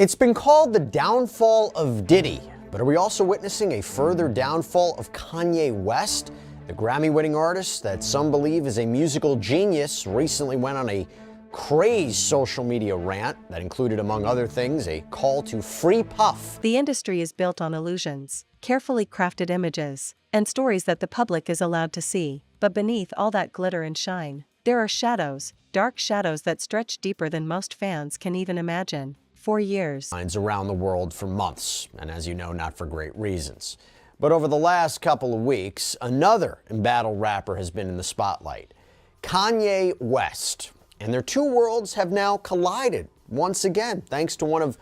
It's been called the downfall of Diddy, but are we also witnessing a further downfall of Kanye West? The Grammy-winning artist that some believe is a musical genius recently went on a crazed social media rant that included, among other things, a call to free Puff. The industry is built on illusions, carefully crafted images, and stories that the public is allowed to see. But beneath all that glitter and shine, there are shadows, dark shadows that stretch deeper than most fans can even imagine. For years, Around the world for months, and as you know, not for great reasons. But over the last couple of weeks, another embattled rapper has been in the spotlight, Kanye West. And their two worlds have now collided once again, thanks to one of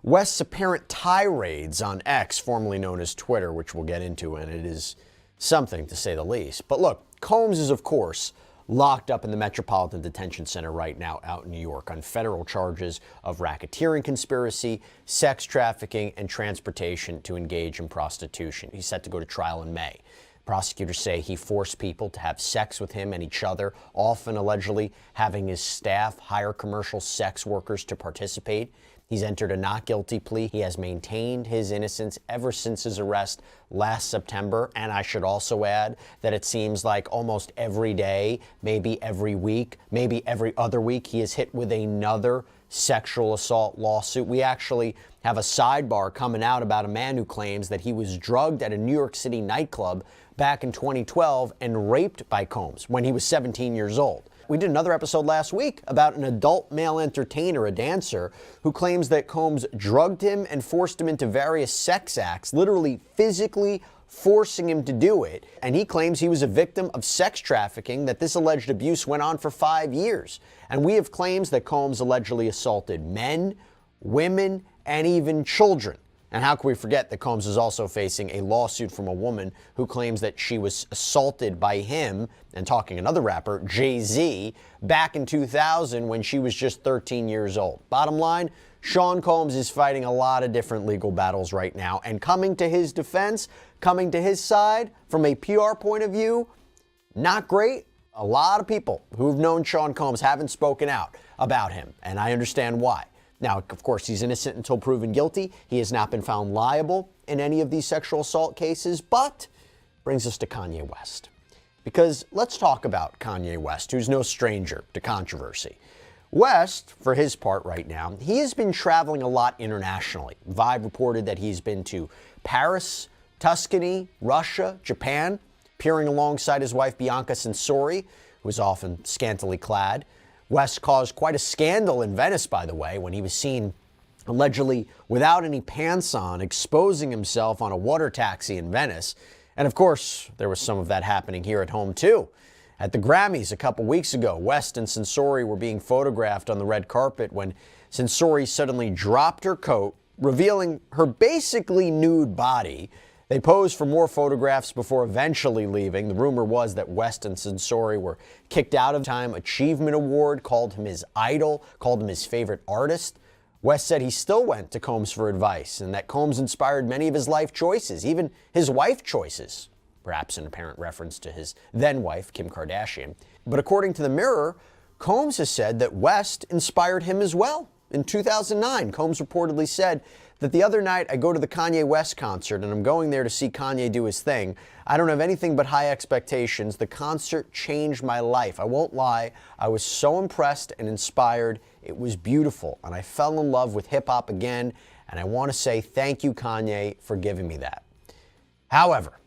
West's apparent tirades on X, formerly known as Twitter, which we'll get into, and it is something to say the least. But look, Combs is, of course, locked up in the Metropolitan Detention Center right now out in New York on federal charges of racketeering conspiracy, sex trafficking, and transportation to engage in prostitution. He's set to go to trial in May. Prosecutors say he forced people to have sex with him and each other, often allegedly having his staff hire commercial sex workers to participate. He's entered a not guilty plea. He has maintained his innocence ever since his arrest last September. And I should also add that it seems like almost every day, maybe every week, maybe every other week, he is hit with another sexual assault lawsuit. We actually have a sidebar coming out about a man who claims that he was drugged at a New York City nightclub back in 2012 and raped by Combs when he was 17 years old. We did another episode last week about an adult male entertainer, a dancer, who claims that Combs drugged him and forced him into various sex acts, literally physically forcing him to do it. And he claims he was a victim of sex trafficking, that this alleged abuse went on for 5 years. And we have claims that Combs allegedly assaulted men, women, and even children. And how can we forget that Combs is also facing a lawsuit from a woman who claims that she was assaulted by him, and talking another rapper, Jay-Z, back in 2000 when she was just 13 years old. Bottom line, Sean Combs is fighting a lot of different legal battles right now, and coming to his defense, coming to his side from a PR point of view, not great. A lot of people who've known Sean Combs haven't spoken out about him, and I understand why. Now, of course, he's innocent until proven guilty. He has not been found liable in any of these sexual assault cases, but brings us to Kanye West. Because let's talk about Kanye West, who's no stranger to controversy. West, for his part right now, he has been traveling a lot internationally. Vibe reported that he's been to Paris, Tuscany, Russia, Japan, appearing alongside his wife Bianca Censori, who is often scantily clad. West caused quite a scandal in Venice, by the way, when he was seen allegedly without any pants on, exposing himself on a water taxi in Venice. And of course, there was some of that happening here at home too. At the Grammys a couple weeks ago, West and Censori were being photographed on the red carpet when Censori suddenly dropped her coat, revealing her basically nude body. They posed for more photographs before eventually leaving. The rumor was that West and Censori were kicked out of the Time Achievement Award, called him his idol, called him his favorite artist. West said he still went to Combs for advice, and that Combs inspired many of his life choices, even his wife choices, perhaps in apparent reference to his then-wife, Kim Kardashian. But according to the Mirror, Combs has said that West inspired him as well. In 2009, Combs reportedly said that the other night I go to the Kanye West concert and I'm going there to see Kanye do his thing. I don't have anything but high expectations. The concert changed my life. I won't lie. I was so impressed and inspired. It was beautiful. And I fell in love with hip hop again. And I want to say thank you, Kanye, for giving me that. However,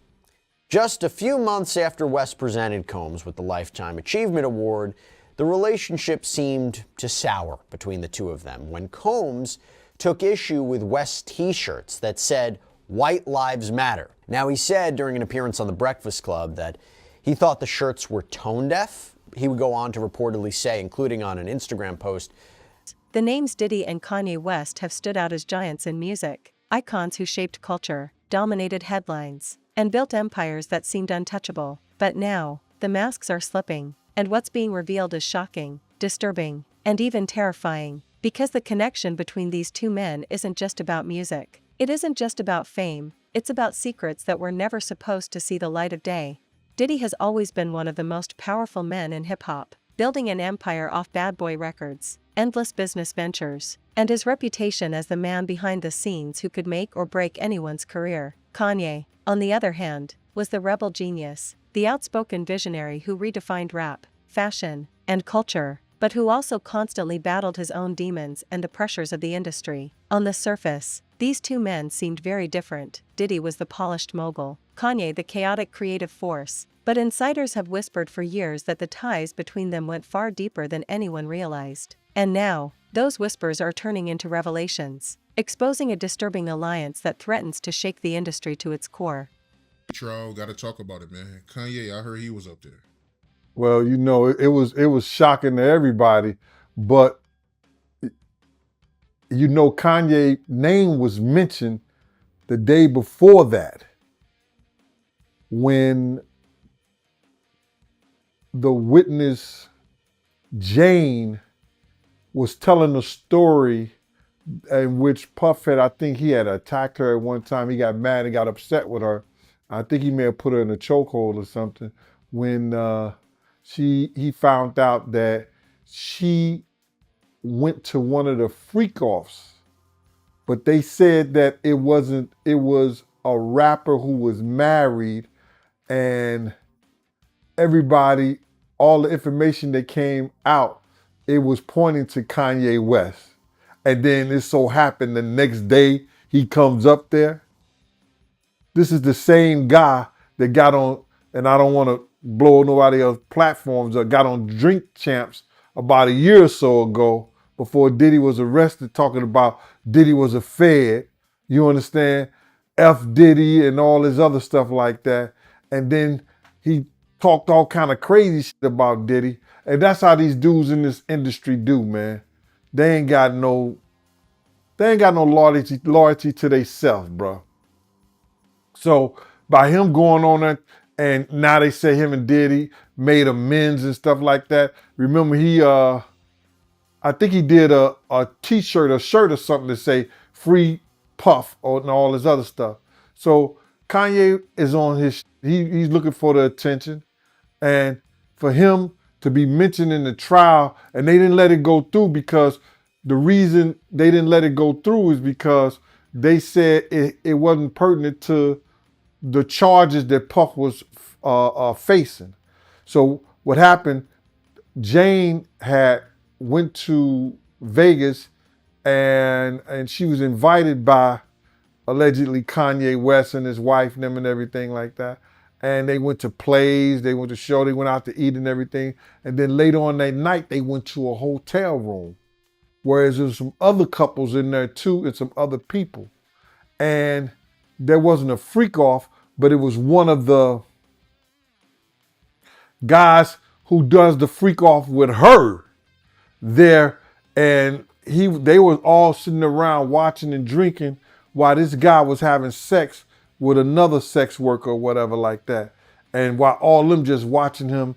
just a few months after West presented Combs with the Lifetime Achievement Award, the relationship seemed to sour between the two of them when Combs took issue with West's t-shirts that said, "White Lives Matter." Now, he said during an appearance on The Breakfast Club that he thought the shirts were tone deaf. He would go on to reportedly say, including on an Instagram post, the names Diddy and Kanye West have stood out as giants in music, icons who shaped culture, dominated headlines, and built empires that seemed untouchable. But now, the masks are slipping, and what's being revealed is shocking, disturbing, and even terrifying. Because the connection between these two men isn't just about music. It isn't just about fame, it's about secrets that were never supposed to see the light of day. Diddy has always been one of the most powerful men in hip-hop, building an empire off Bad Boy Records. endless business ventures, and his reputation as the man behind the scenes who could make or break anyone's career. Kanye, on the other hand, was the rebel genius, the outspoken visionary who redefined rap, fashion, and culture, but who also constantly battled his own demons and the pressures of the industry. On the surface, these two men seemed very different. Diddy was the polished mogul, Kanye the chaotic creative force, but insiders have whispered for years that the ties between them went far deeper than anyone realized. And now, those whispers are turning into revelations, exposing a disturbing alliance that threatens to shake the industry to its core. Trial, gotta talk about it, man. Kanye, I heard he was up there. Well, it was shocking to everybody, but Kanye's name was mentioned the day before that when the witness Jane was telling a story in which Puff had, I think he had attacked her at one time. He got mad and got upset with her. I think he may have put her in a chokehold or something when he found out that she went to one of the freak-offs, but they said that it was a rapper who was married, and everybody, all the information that came out, it was pointing to Kanye West. And then it so happened the next day he comes up there. This is the same guy that got on, and I don't want to blow nobody else's platforms up, got on Drink Champs about a year or so ago before Diddy was arrested, talking about Diddy was a fed, you understand? F Diddy and all this other stuff like that. And then he talked all kind of crazy shit about Diddy. And that's how these dudes in this industry do, man. They ain't got no loyalty to themselves, bro. So by him going on that, and now they say him and Diddy made amends and stuff like that. Remember I think he did a t-shirt, a shirt or something to say free Puff and all this other stuff. So Kanye is on he's looking for the attention. And for him to be mentioned in the trial, and they didn't let it go through because the reason they didn't let it go through is because they said it wasn't pertinent to the charges that Puff was facing. So what happened, Jane went to Vegas and she was invited by allegedly Kanye West and his wife and them and everything like that. And they went to plays, they went to show, they went out to eat and everything. And then later on that night, they went to a hotel room. Whereas there was some other couples in there too and some other people. And there wasn't a freak off, but it was one of the guys who does the freak off with her there. And they were all sitting around watching and drinking while this guy was having sex with another sex worker or whatever like that. And while all of them just watching him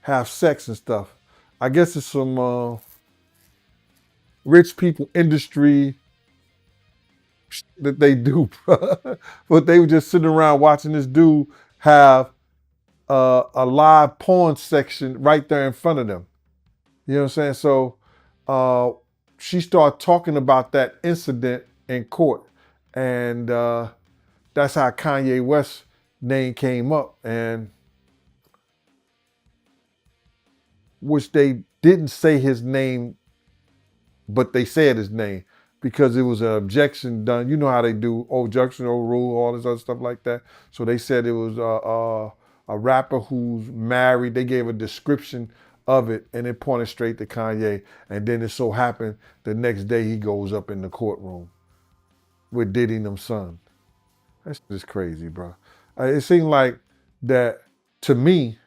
have sex and stuff. I guess it's some rich people industry that they do. But they were just sitting around watching this dude have a live porn section right there in front of them. You know what I'm saying? So she started talking about that incident in court. And that's how Kanye West's name came up. And which they didn't say his name, but they said his name because it was an objection done. You know how they do, objection, overrule, all this other stuff like that. So they said it was a rapper who's married. They gave a description of it and it pointed straight to Kanye. And then it so happened the next day he goes up in the courtroom with Diddy and them son. That's just crazy, bro. It seemed like that, to me,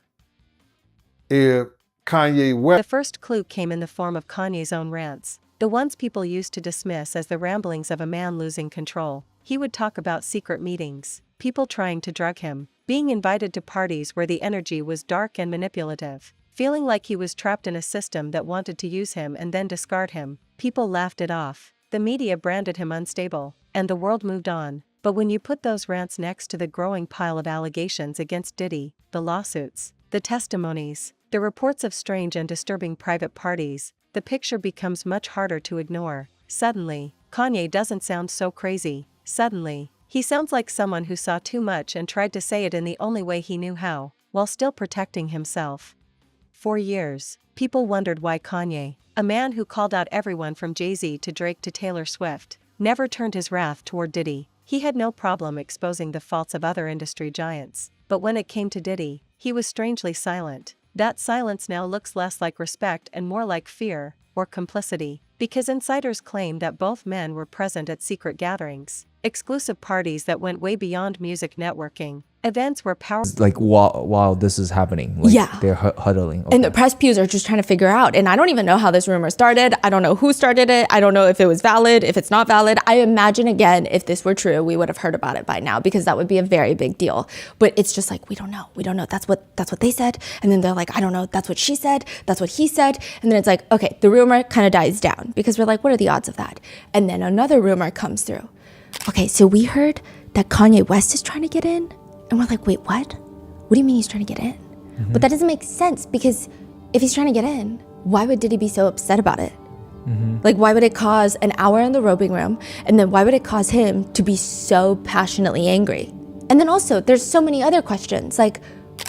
if Kanye West... The first clue came in the form of Kanye's own rants, the ones people used to dismiss as the ramblings of a man losing control. He would talk about secret meetings, people trying to drug him, being invited to parties where the energy was dark and manipulative, feeling like he was trapped in a system that wanted to use him and then discard him. People laughed it off, the media branded him unstable, and the world moved on. But when you put those rants next to the growing pile of allegations against Diddy, the lawsuits, the testimonies, the reports of strange and disturbing private parties, the picture becomes much harder to ignore. Suddenly, Kanye doesn't sound so crazy. Suddenly, he sounds like someone who saw too much and tried to say it in the only way he knew how, while still protecting himself. For years, people wondered why Kanye, a man who called out everyone from Jay-Z to Drake to Taylor Swift, never turned his wrath toward Diddy. He had no problem exposing the faults of other industry giants, but when it came to Diddy, he was strangely silent. That silence now looks less like respect and more like fear, or complicity, because insiders claim that both men were present at secret gatherings, exclusive parties that went way beyond music networking, events where power... Like while this is happening, like Yeah. they're huddling. And the press pews are just trying to figure out. And I don't even know how this rumor started. I don't know who started it. I don't know if it was valid, if it's not valid. I imagine, again, if this were true, we would have heard about it by now, because that would be a very big deal. But it's just like, we don't know. We don't know. That's what they said. And then they're like, I don't know. That's what she said. That's what he said. And then it's like, okay, the rumor kind of dies down, because we're like, what are the odds of that? And then another rumor comes through. Okay, so we heard that Kanye West is trying to get in. And we're like, wait, what? What do you mean he's trying to get in? But that doesn't make sense, because if he's trying to get in, why would Diddy be so upset about it? Like, why would it cause an hour in the roping room? And then why would it cause him to be so passionately angry? And then also, there's so many other questions, like,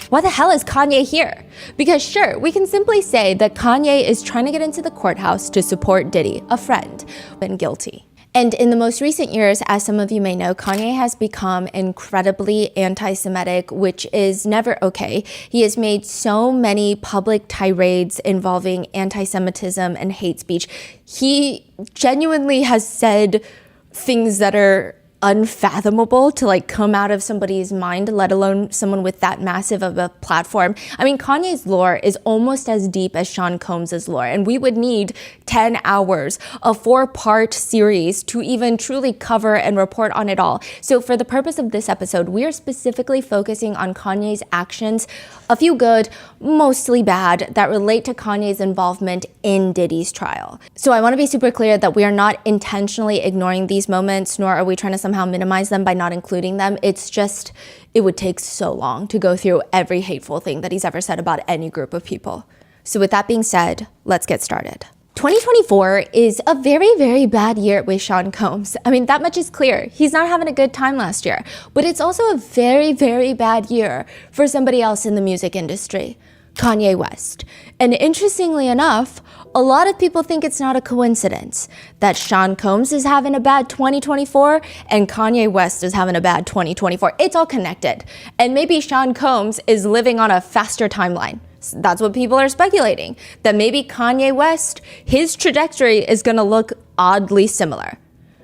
why the hell is Kanye here? Because sure, we can simply say that Kanye is trying to get into the courthouse to support Diddy, a friend, been guilty. And in the most recent years, as some of you may know, Kanye has become incredibly anti-Semitic, which is never okay. He has made so many public tirades involving anti-Semitism and hate speech. He genuinely has said things that are unfathomable to like come out of somebody's mind, let alone someone with that massive of a platform. I mean, Kanye's lore is almost as deep as Sean Combs's lore, and we would need 10 hours, a 4-part series to even truly cover and report on it all. So for the purpose of this episode, we are specifically focusing on Kanye's actions, a few good, mostly bad, that relate to Kanye's involvement in Diddy's trial. So I want to be super clear that we are not intentionally ignoring these moments, nor are we trying to somehow minimize them by not including them. It's just, it would take so long to go through every hateful thing that he's ever said about any group of people. So with that being said, let's get started. 2024 is a very, very bad year with Sean Combs. I mean, that much is clear. He's not having a good time last year, but it's also a very, very bad year for somebody else in the music industry, Kanye West. And interestingly enough, a lot of people think it's not a coincidence that Sean Combs is having a bad 2024 and Kanye West is having a bad 2024. It's all connected. And maybe Sean Combs is living on a faster timeline. That's what people are speculating, that maybe Kanye West, his trajectory is going to look oddly similar.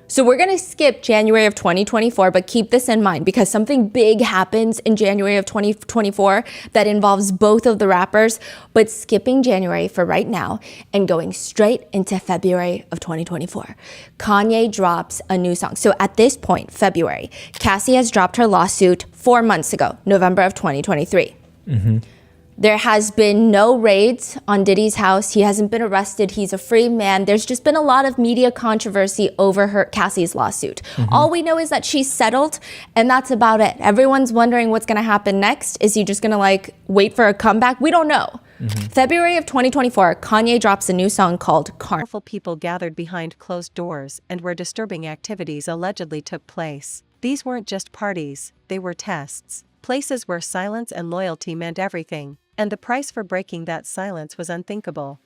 So we're going to skip January of 2024, but keep this in mind, because something big happens in January of 2024 that involves both of the rappers, but skipping January for right now and going straight into February of 2024. Kanye drops a new song. So at this point, February, Cassie has dropped her lawsuit 4 months ago, November of 2023. There has been no raids on Diddy's house. He hasn't been arrested. He's a free man. There's just been a lot of media controversy over Cassie's lawsuit. All we know is that she's settled, and that's about it. Everyone's wondering what's going to happen next. Is he just going to like wait for a comeback? We don't know. February of 2024, Kanye drops a new song called Carnival. Powerful people gathered behind closed doors and where disturbing activities allegedly took place. These weren't just parties, they were tests. Places where silence and loyalty meant everything, and the price for breaking that silence was unthinkable.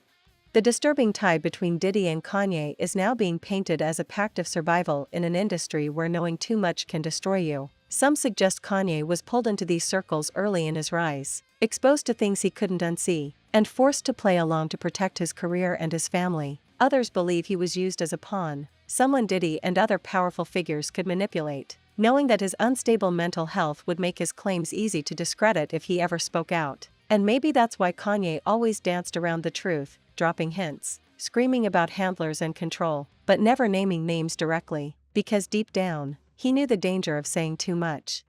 The disturbing tie between Diddy and Kanye is now being painted as a pact of survival in an industry where knowing too much can destroy you. Some suggest Kanye was pulled into these circles early in his rise, exposed to things he couldn't unsee, and forced to play along to protect his career and his family. Others believe he was used as a pawn, someone Diddy and other powerful figures could manipulate, knowing that his unstable mental health would make his claims easy to discredit if he ever spoke out. And maybe that's why Kanye always danced around the truth, dropping hints, screaming about handlers and control, but never naming names directly, because deep down, he knew the danger of saying too much.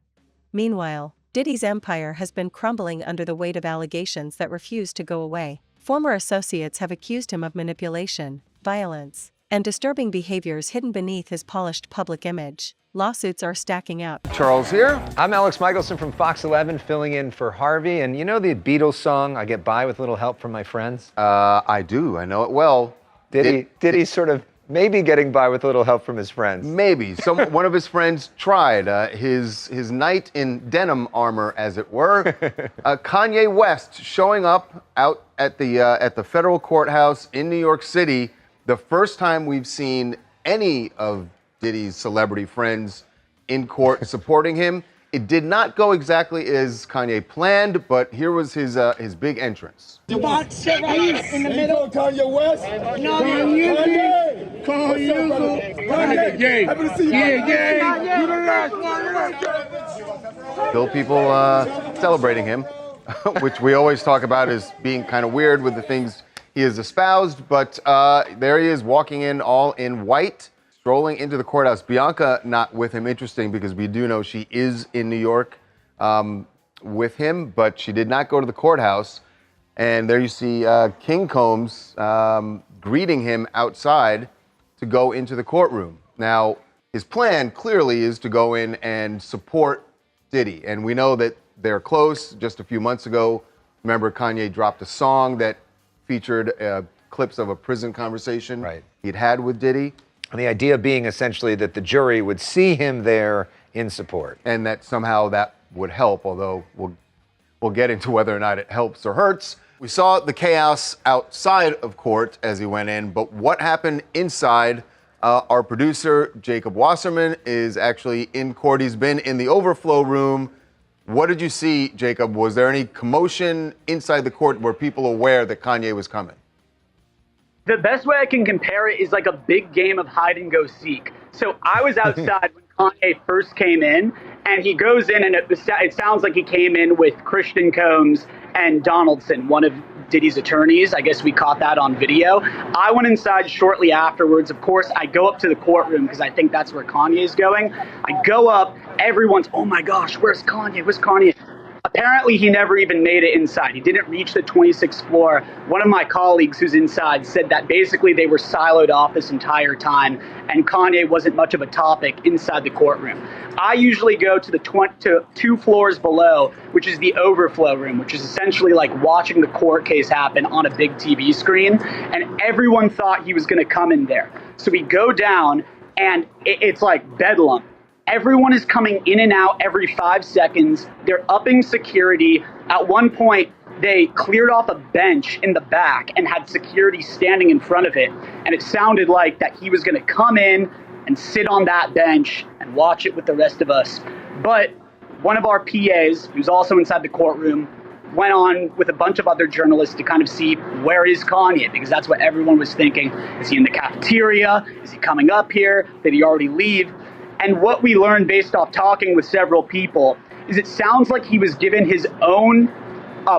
Meanwhile, Diddy's empire has been crumbling under the weight of allegations that refuse to go away. Former associates have accused him of manipulation, violence, and disturbing behaviors hidden beneath his polished public image. Lawsuits are stacking up. Charles here. I'm Alex Michelson from Fox 11, filling in for Harvey. And you know the Beatles song, I Get By With Little Help from My Friends? I do. I know it well. Diddy's sort of maybe getting by with a little help from his friends. Maybe. One of his friends tried. His knight in denim armor, as it were. Kanye West showing up out at the federal courthouse in New York City. The first time we've seen any of Diddy's celebrity friends in court supporting him. It did not go exactly as Kanye planned, but here was his big entrance. The box sit right here in the middle. Kanye West. No, Kanye. Kanye. Happy to see you. Yeah. You the last one. Still people celebrating him, which we always talk about as being kind of weird with the things he has espoused. But there he is walking in all in white, strolling into the courthouse. Bianca not with him. Interesting, because we do know she is in New York with him, but she did not go to the courthouse. And there you see King Combs greeting him outside to go into the courtroom. Now, his plan clearly is to go in and support Diddy. And we know that they're close. Just a few months ago, remember, Kanye dropped a song that featured clips of a prison conversation he'd had with Diddy. And the idea being essentially that the jury would see him there in support. And that somehow that would help, although we'll get into whether or not it helps or hurts. We saw the chaos outside of court as he went in, but what happened inside? Our producer, Jacob Wasserman, is actually in court. He's been in the overflow room. What did you see, Jacob? Was there any commotion inside the court? Were people aware that Kanye was coming? The best way I can compare it is like a big game of hide and go seek. So I was outside when Kanye first came in, and he goes in, and it sounds like he came in with Christian Combs and Donaldson, one of Diddy's attorneys. I guess we caught that on video. I went inside shortly afterwards. Of course, I go up to the courtroom because I think that's where Kanye is going. I go up, everyone's, oh my gosh, where's Kanye? Where's Kanye? Apparently, he never even made it inside. He didn't reach the 26th floor. One of my colleagues who's inside said that basically they were siloed off this entire time, and Kanye wasn't much of a topic inside the courtroom. I usually go to the 2 floors below, which is the overflow room, which is essentially like watching the court case happen on a big TV screen, and everyone thought he was going to come in there. So we go down, and it's like bedlam. Everyone is coming in and out every 5 seconds. They're upping security. At one point, they cleared off a bench in the back and had security standing in front of it. And it sounded like that he was going to come in and sit on that bench and watch it with the rest of us. But one of our PAs, who's also inside the courtroom, went on with a bunch of other journalists to kind of see where is Kanye, because that's what everyone was thinking. Is he in the cafeteria? Is he coming up here? Did he already leave? And what we learned based off talking with several people is it sounds like he was given his own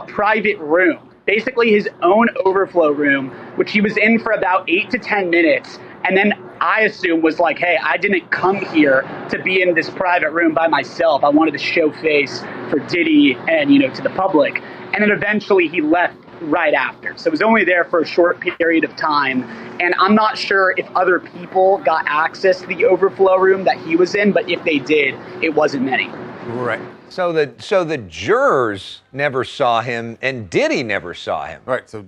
private room, basically his own overflow room, which he was in for about 8 to 10 minutes. And then I assume was like, hey, I didn't come here to be in this private room by myself. I wanted to show face for Diddy and, to the public. And then eventually he left right after. So it was only there for a short period of time. And I'm not sure if other people got access to the overflow room that he was in, but if they did, it wasn't many. Right. So the jurors never saw him, and Diddy never saw him. Right. So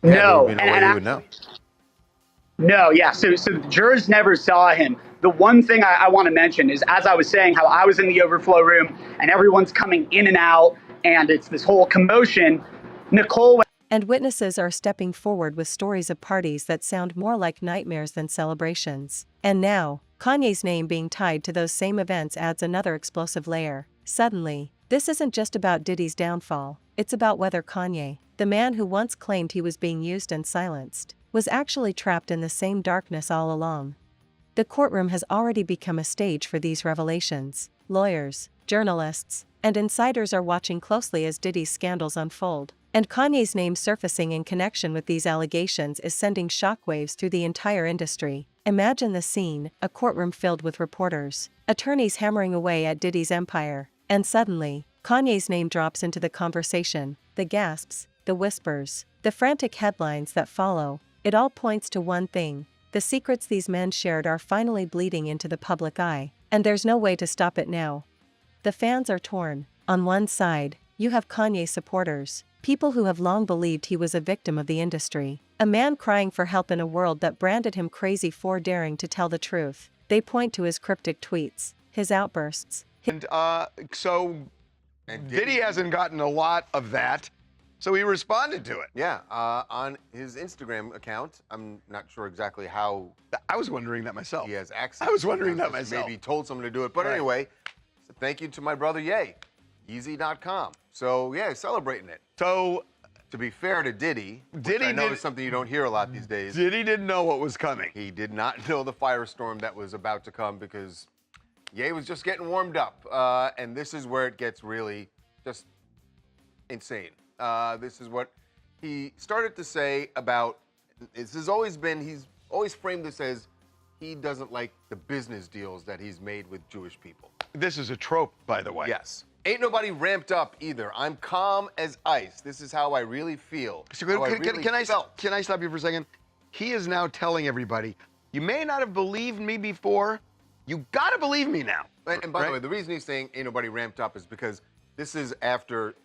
no, and would know. No, yeah. So the jurors never saw him. The one thing I want to mention is, as I was saying, how I was in the overflow room and everyone's coming in and out, and it's this whole commotion. Nicole. And witnesses are stepping forward with stories of parties that sound more like nightmares than celebrations. And now, Kanye's name being tied to those same events adds another explosive layer. Suddenly, this isn't just about Diddy's downfall, it's about whether Kanye, the man who once claimed he was being used and silenced, was actually trapped in the same darkness all along. The courtroom has already become a stage for these revelations. Lawyers, journalists, and insiders are watching closely as Diddy's scandals unfold. And Kanye's name surfacing in connection with these allegations is sending shockwaves through the entire industry. Imagine the scene, a courtroom filled with reporters, attorneys hammering away at Diddy's empire, and suddenly, Kanye's name drops into the conversation. The gasps, the whispers, the frantic headlines that follow, it all points to one thing. The secrets these men shared are finally bleeding into the public eye, and there's no way to stop it now. The fans are torn. On one side, you have Kanye supporters, people who have long believed he was a victim of the industry, a man crying for help in a world that branded him crazy for daring to tell the truth. They point to his cryptic tweets, his outbursts. And Diddy hasn't gotten a lot of that, so he responded to it. Yeah, on his Instagram account. I'm not sure exactly how. I was wondering that myself. He has access. I was to wondering that access. myself. Maybe he told someone to do it. But Right. anyway, so thank you to my brother Ye, Yeezy.com. So yeah, celebrating it. So to be fair to Diddy, Diddy I know did- is something you don't hear a lot these days. Diddy didn't know what was coming. He did not know the firestorm that was about to come because Ye was just getting warmed up. And this is where it gets really just insane. This is what he started to say about, this has always been, he's always framed this as he doesn't like the business deals that he's made with Jewish people. This is a trope, by the way. Yes. Ain't nobody ramped up either. I'm calm as ice. This is how I really feel. So How I really can I felt. stop you for a second? He is now telling everybody, you may not have believed me before, you gotta believe me now. And by the way, the reason he's saying ain't nobody ramped up is because this is after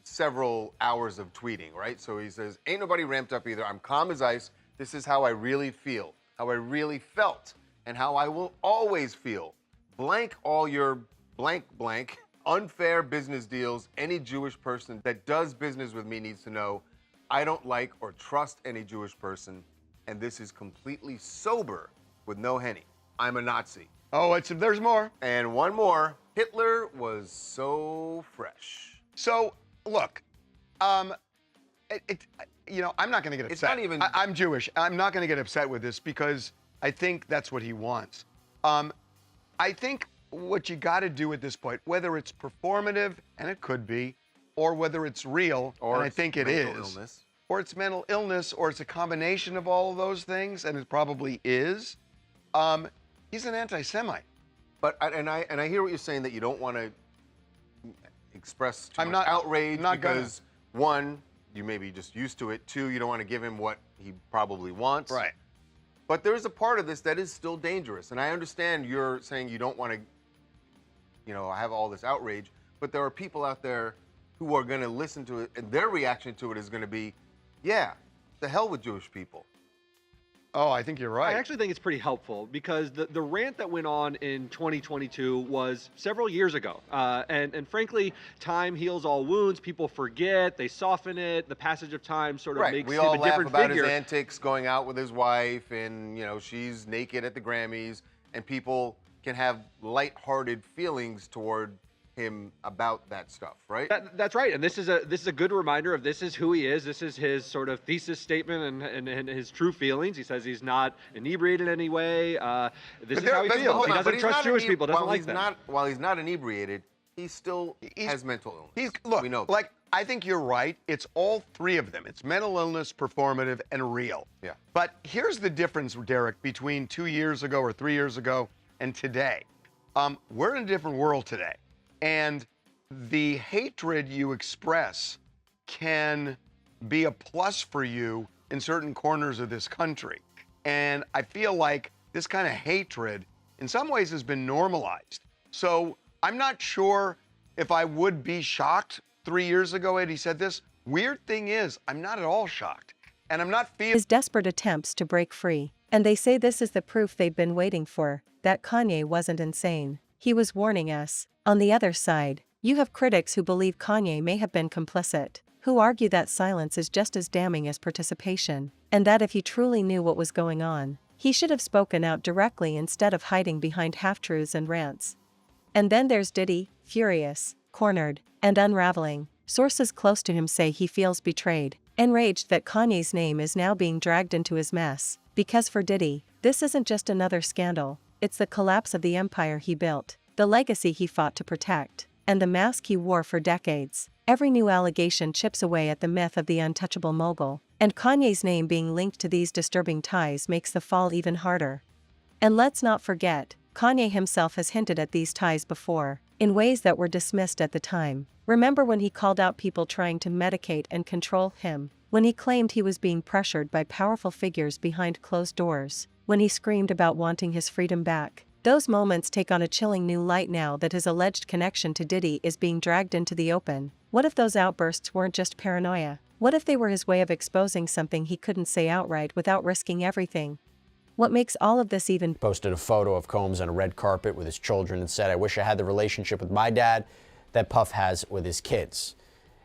several hours of tweeting, right? So he says, ain't nobody ramped up either. I'm calm as ice. This is how I really feel, how I really felt, and how I will always feel. Blank all your blank blank unfair business deals. Any Jewish person that does business with me needs to know I don't like or trust any Jewish person, and this is completely sober with no Henny. I'm a Nazi. Oh, there's more. And one more. Hitler was so fresh. So, look, I'm not going to get upset. It's not even- I'm Jewish. I'm not going to get upset with this because I think that's what he wants. I think what you got to do at this point, whether it's performative, and it could be, or whether it's real, Or and I it's think it mental is, illness. or it's mental illness, or it's a combination of all of those things, and it probably is. He's an anti-Semite. But I hear what you're saying, that you don't want to express too I'm much not- outrage not gonna. because one, you may be just used to it. Two, you don't want to give him what he probably wants. Right. But there is a part of this that is still dangerous, and I understand you're saying you don't want to, have all this outrage. But there are people out there who are going to listen to it, and their reaction to it is going to be, yeah, the hell with Jewish people. Oh, I think you're right. I actually think it's pretty helpful because the rant that went on in 2022 was several years ago. And frankly, time heals all wounds. People forget, they soften it. The passage of time sort of makes We him all a laugh different about figure. his antics going out with his wife, and she's naked at the Grammys, and people can have lighthearted feelings toward him about that stuff, right? That's right, and this is a good reminder of this is who he is. This is his sort of thesis statement and his true feelings. He says he's not inebriated in any way. This is how he feels. He doesn't trust Jewish people. Doesn't like them. While he's not inebriated, he still has mental illness. Look, we know. I think you're right. It's all three of them. It's mental illness, performative, and real. Yeah. But here's the difference, Derek, between 2 years ago or 3 years ago and today. We're in a different world today. And the hatred you express can be a plus for you in certain corners of this country. And I feel like this kind of hatred in some ways has been normalized. So I'm not sure if I would be shocked 3 years ago had he said this. Weird thing is, I'm not at all shocked. And I'm not feeling His desperate attempts to break free. And they say this is the proof they've been waiting for, that Kanye wasn't insane. He was warning us. On the other side, you have critics who believe Kanye may have been complicit, who argue that silence is just as damning as participation, and that if he truly knew what was going on, he should have spoken out directly instead of hiding behind half-truths and rants. And then there's Diddy, furious, cornered, and unraveling. Sources close to him say he feels betrayed, enraged that Kanye's name is now being dragged into his mess, because for Diddy, this isn't just another scandal, it's the collapse of the empire he built, the legacy he fought to protect, and the mask he wore for decades. Every new allegation chips away at the myth of the untouchable mogul, and Kanye's name being linked to these disturbing ties makes the fall even harder. And let's not forget, Kanye himself has hinted at these ties before, in ways that were dismissed at the time. Remember when he called out people trying to medicate and control him, when he claimed he was being pressured by powerful figures behind closed doors, when he screamed about wanting his freedom back. Those moments take on a chilling new light now that his alleged connection to Diddy is being dragged into the open. What if those outbursts weren't just paranoia? What if they were his way of exposing something he couldn't say outright without risking everything? What makes all of this even? Posted a photo of Combs on a red carpet with his children and said, "I wish I had the relationship with my dad that Puff has with his kids."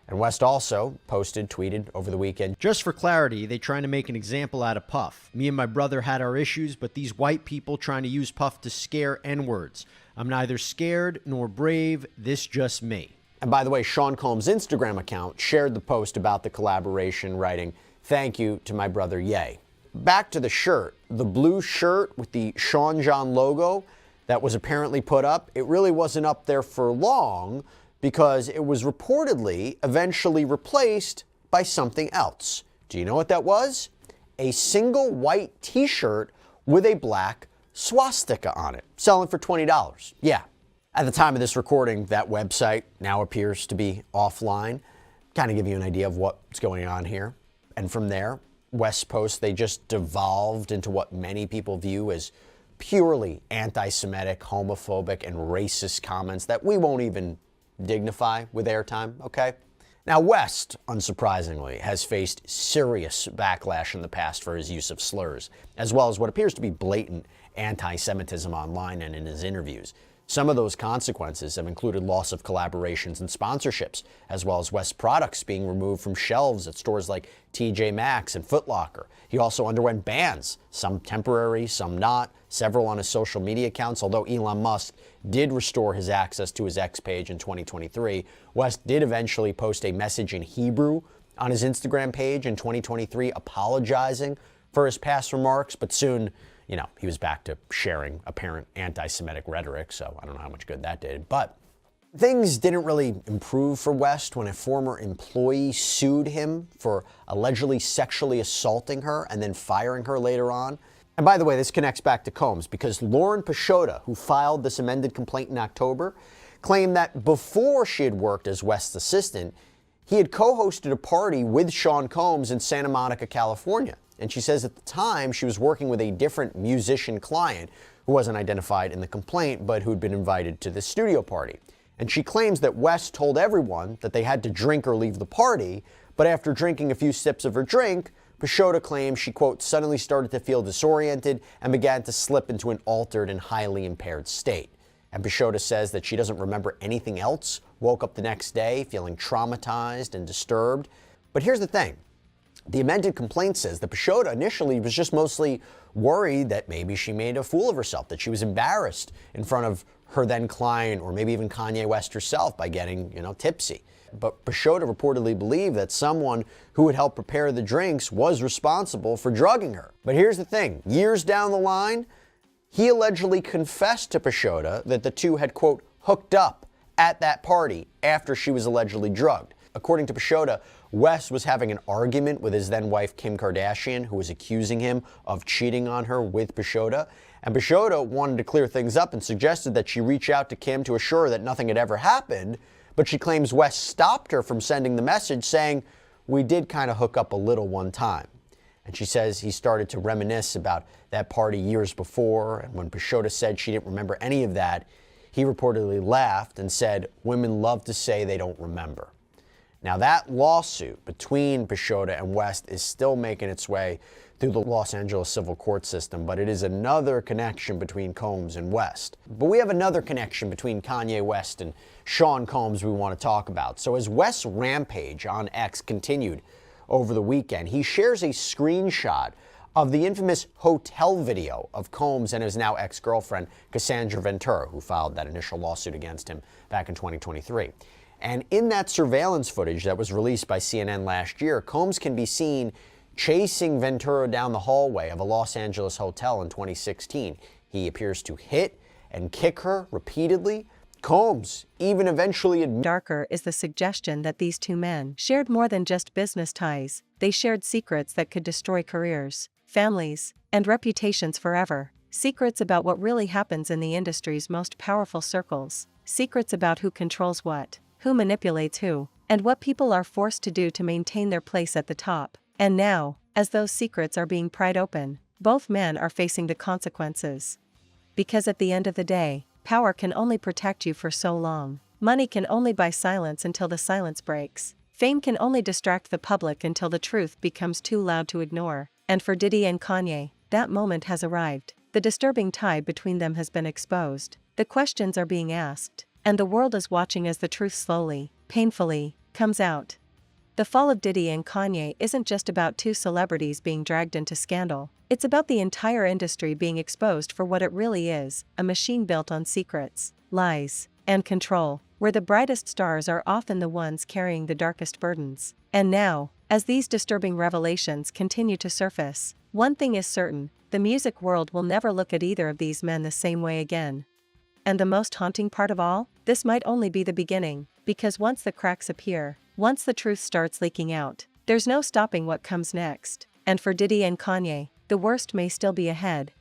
And West also tweeted over the weekend, "Just for clarity, they trying to make an example out of Puff. Me and my brother had our issues, but these white people trying to use Puff to scare N-words. I'm neither scared nor brave, this just me." And by the way, Sean Combs' Instagram account shared the post about the collaboration, writing, "Thank you to my brother Ye." Back to the shirt. The blue shirt with the Sean John logo that was apparently put up, it really wasn't up there for long because it was reportedly eventually replaced by something else. Do you know what that was? A single white t-shirt with a black swastika on it, selling for $20. Yeah. At the time of this recording, that website now appears to be offline. Kind of give you an idea of what's going on here. And from there, West's posts, they just devolved into what many people view as purely anti-Semitic, homophobic, and racist comments that we won't even dignify with airtime, okay? Now, West, unsurprisingly, has faced serious backlash in the past for his use of slurs, as well as what appears to be blatant anti-Semitism online and in his interviews. Some of those consequences have included loss of collaborations and sponsorships, as well as West's products being removed from shelves at stores like TJ Maxx and Foot Locker. He also underwent bans, some temporary, some not, several on his social media accounts. Although Elon Musk did restore his access to his X page in 2023, West did eventually post a message in Hebrew on his Instagram page in 2023 apologizing for his past remarks, but soon, he was back to sharing apparent anti-Semitic rhetoric, so I don't know how much good that did. But things didn't really improve for West when a former employee sued him for allegedly sexually assaulting her and then firing her later on. And by the way, this connects back to Combs because Lauren Pashota, who filed this amended complaint in October, claimed that before she had worked as West's assistant, he had co-hosted a party with Sean Combs in Santa Monica, California. And she says at the time she was working with a different musician client who wasn't identified in the complaint, but who'd been invited to the studio party. And she claims that West told everyone that they had to drink or leave the party, but after drinking a few sips of her drink, Pashota claims she, quote, suddenly started to feel disoriented and began to slip into an altered and highly impaired state. And Pashota says that she doesn't remember anything else, woke up the next day feeling traumatized and disturbed. But here's the thing. The amended complaint says that Pashota initially was just mostly worried that maybe she made a fool of herself, that she was embarrassed in front of her then client or maybe even Kanye West herself by getting, tipsy. But Pashota reportedly believed that someone who had helped prepare the drinks was responsible for drugging her. But here's the thing. Years down the line, he allegedly confessed to Pashota that the two had, quote, hooked up at that party after she was allegedly drugged. According to Pashota, West was having an argument with his then wife, Kim Kardashian, who was accusing him of cheating on her with Pashota. And Pashota wanted to clear things up and suggested that she reach out to Kim to assure her that nothing had ever happened. But she claims West stopped her from sending the message saying, "We did kind of hook up a little one time." And she says he started to reminisce about that party years before. And when Pashota said she didn't remember any of that, he reportedly laughed and said, "Women love to say they don't remember." Now, that lawsuit between Pashota and West is still making its way through the Los Angeles civil court system, but it is another connection between Combs and West. But we have another connection between Kanye West and Sean Combs we want to talk about. So as West's rampage on X continued over the weekend, he shares a screenshot of the infamous hotel video of Combs and his now ex-girlfriend, Cassandra Ventura, who filed that initial lawsuit against him back in 2023. And in that surveillance footage that was released by CNN last year, Combs can be seen chasing Ventura down the hallway of a Los Angeles hotel in 2016. He appears to hit and kick her repeatedly. Combs even eventually Darker is the suggestion that these two men shared more than just business ties. They shared secrets that could destroy careers, families, and reputations forever. Secrets about what really happens in the industry's most powerful circles. Secrets about who controls what, who manipulates who, and what people are forced to do to maintain their place at the top. And now, as those secrets are being pried open, both men are facing the consequences. Because at the end of the day, power can only protect you for so long. Money can only buy silence until the silence breaks. Fame can only distract the public until the truth becomes too loud to ignore. And for Diddy and Kanye, that moment has arrived. The disturbing tie between them has been exposed. The questions are being asked, and the world is watching as the truth slowly, painfully, comes out. The fall of Diddy and Kanye isn't just about two celebrities being dragged into scandal. It's about the entire industry being exposed for what it really is, a machine built on secrets, lies, and control, where the brightest stars are often the ones carrying the darkest burdens. And now, as these disturbing revelations continue to surface, one thing is certain: the music world will never look at either of these men the same way again. And the most haunting part of all, this might only be the beginning, because once the cracks appear, once the truth starts leaking out, there's no stopping what comes next. And for Diddy and Kanye, the worst may still be ahead.